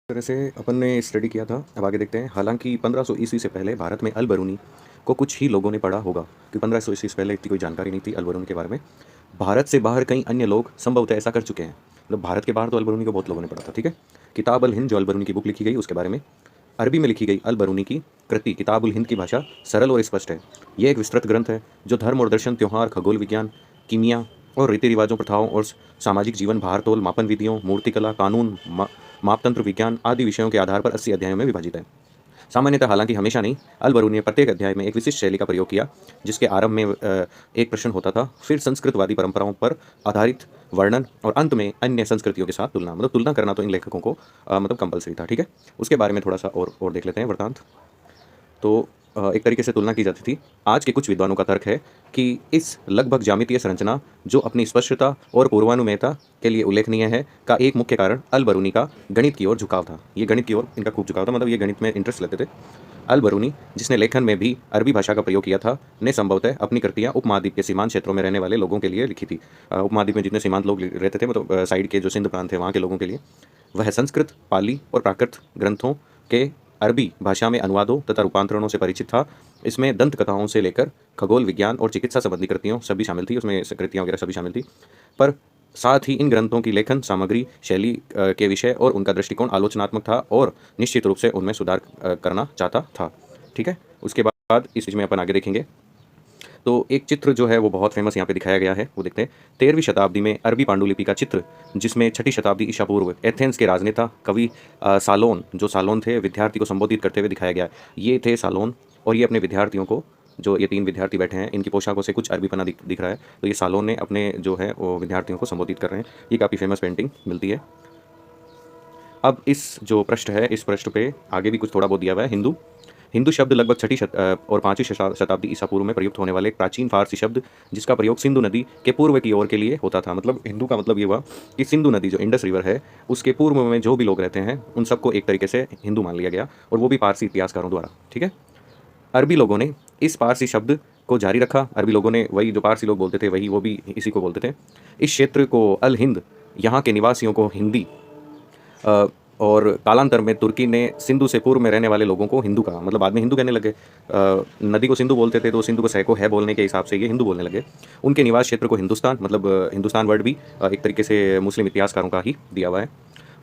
तरह से अपन ने स्टडी किया था। अब आगे देखते हैं। हालांकि 1500 ईस्वी से पहले भारत में अल बरूनी को कुछ ही लोगों ने पढ़ा होगा, क्योंकि 1500 ईस्वी से पहले इतनी कोई जानकारी नहीं थी अल बरूनी के बारे में। भारत से बाहर कई अन्य लोग संभवतः ऐसा कर चुके हैं। मतलब भारत के बाहर तो अल बरूनी को बहुत लोगों ने पढ़ा था। ठीक है। किताब अल हिंद, जो अल बरूनी की बुक लिखी गई उसके बारे में, अरबी में लिखी गई अल बरूनी की कृति किताब उल हिंद की भाषा सरल और स्पष्ट है। यह एक विस्तृत ग्रंथ है जो धर्म और दर्शन, त्योहार, खगोल विज्ञान, कीमिया और रीति रिवाजों, प्रथाओं और सामाजिक जीवन, भारतोल, मापन विधियों, मूर्तिकला, कानून, मापतंत्र विज्ञान आदि विषयों के आधार पर 80 अध्यायों में विभाजित है। सामान्यतः, हालांकि हमेशा नहीं, अल बरूनी ने प्रत्येक अध्याय में एक विशिष्ट शैली का प्रयोग किया, जिसके आरंभ में एक प्रश्न होता था, फिर संस्कृतवादी परंपराओं पर आधारित वर्णन और अंत में अन्य संस्कृतियों के साथ तुलना। मतलब तुलना करना तो इन लेखकों को मतलब कंपलसरी था। ठीक है। उसके बारे में थोड़ा सा और देख लेते हैं वृतांत। तो एक तरीके से तुलना की जाती थी। आज के कुछ विद्वानों का तर्क है कि इस लगभग ज्यामितीय संरचना, जो अपनी स्पष्टता और पूर्वानुमेयता के लिए उल्लेखनीय है, का एक मुख्य कारण अल बरूनी का गणित की ओर झुकाव था। ये गणित की ओर इनका खूब झुकाव था, मतलब ये गणित में इंटरेस्ट लेते थे। अल बरूनी, जिसने लेखन में भी अरबी भाषा का प्रयोग किया था, ने संभवतः अपनी कृतियाँ उपमहाद्वीप के सीमांत क्षेत्रों में रहने वाले लोगों के लिए लिखी थी। उपमहाद्वीप में जितने सीमांत लोग रहते थे, मतलब साइड के जो सिंध प्रांत थे, वहाँ के लोगों के लिए। वह संस्कृत, पाली और प्राकृत ग्रंथों के अरबी भाषा में अनुवादों तथा रूपांतरणों से परिचित था। इसमें दंत कथाओं से लेकर खगोल विज्ञान और चिकित्सा संबंधी कृतियों सभी शामिल थी, उसमें कृतियाँ वगैरह सभी शामिल थी। पर साथ ही इन ग्रंथों की लेखन सामग्री, शैली के विषय और उनका दृष्टिकोण आलोचनात्मक था और निश्चित रूप से उनमें सुधार करना चाहता था। ठीक है। उसके बाद इस चीज़ में अपन आगे देखेंगे। तो एक चित्र जो है वो बहुत फेमस यहाँ पे दिखाया गया है, वो देखते हैं। 13वीं शताब्दी में अरबी पांडुलिपि का चित्र, जिसमें 6ठी शताब्दी ईसा पूर्व एथेंस के राजनेता कवि सालोन, जो सालोन थे, विद्यार्थी को संबोधित करते हुए दिखाया गया है। ये थे सालोन, और ये अपने विद्यार्थियों को, जो ये 3 विद्यार्थी बैठे हैं, इनकी पोशाकों से कुछ अरबीपना दिख रहा है। तो ये सालोन ने अपने जो है वो विद्यार्थियों को संबोधित कर रहे हैं। ये काफ़ी फेमस पेंटिंग मिलती है। अब इस जो पृष्ठ है, इस पृष्ठ पे आगे भी कुछ थोड़ा बहुत दिया हुआ है। हिंदू, हिंदू शब्द लगभग 6ठी और 5वीं शताब्दी ईसा पूर्व में प्रयुक्त होने वाले एक प्राचीन फारसी शब्द, जिसका प्रयोग सिंधु नदी के पूर्व की ओर के लिए होता था। मतलब हिंदू का मतलब ये हुआ कि सिंधु नदी, जो इंडस रिवर है, उसके पूर्व में जो भी लोग रहते हैं उन सबको एक तरीके से हिंदू मान लिया गया, और वो भी पारसी इतिहासकारों द्वारा। ठीक है। अरबी लोगों ने इस पारसी शब्द को जारी रखा। अरबी लोगों ने, वही जो पारसी लोग बोलते थे, वही वो भी इसी को बोलते थे। इस क्षेत्र को अल हिंद, यहाँ के निवासियों को हिंदी, और कालांतर में तुर्की ने सिंधु से पूर्व में रहने वाले लोगों को हिंदू कहा। मतलब बाद में हिंदू कहने लगे। नदी को सिंधु बोलते थे, तो सिंधु को सैको है बोलने के हिसाब से ये हिंदू बोलने लगे। उनके निवास क्षेत्र को हिंदुस्तान, मतलब हिंदुस्तान वर्ड भी एक तरीके से मुस्लिम इतिहासकारों का ही दिया हुआ है।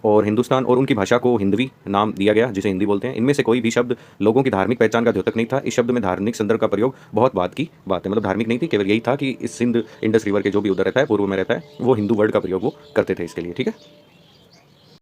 और हिंदुस्तान और उनकी भाषा को हिंदवी नाम दिया गया, जिसे हिंदी बोलते हैं। इनमें से कोई भी शब्द लोगों की धार्मिक पहचान का द्योतक नहीं था। इस शब्द में धार्मिक संदर्भ का प्रयोग बहुत बाद की बात है। मतलब धार्मिक नहीं थी, केवल यही था कि इस सिंध इंडस रिवर के जो भी उधर रहता है, पूर्व में रहता है, वो हिंदू वर्ड का प्रयोग वो करते थे इसके लिए। ठीक है।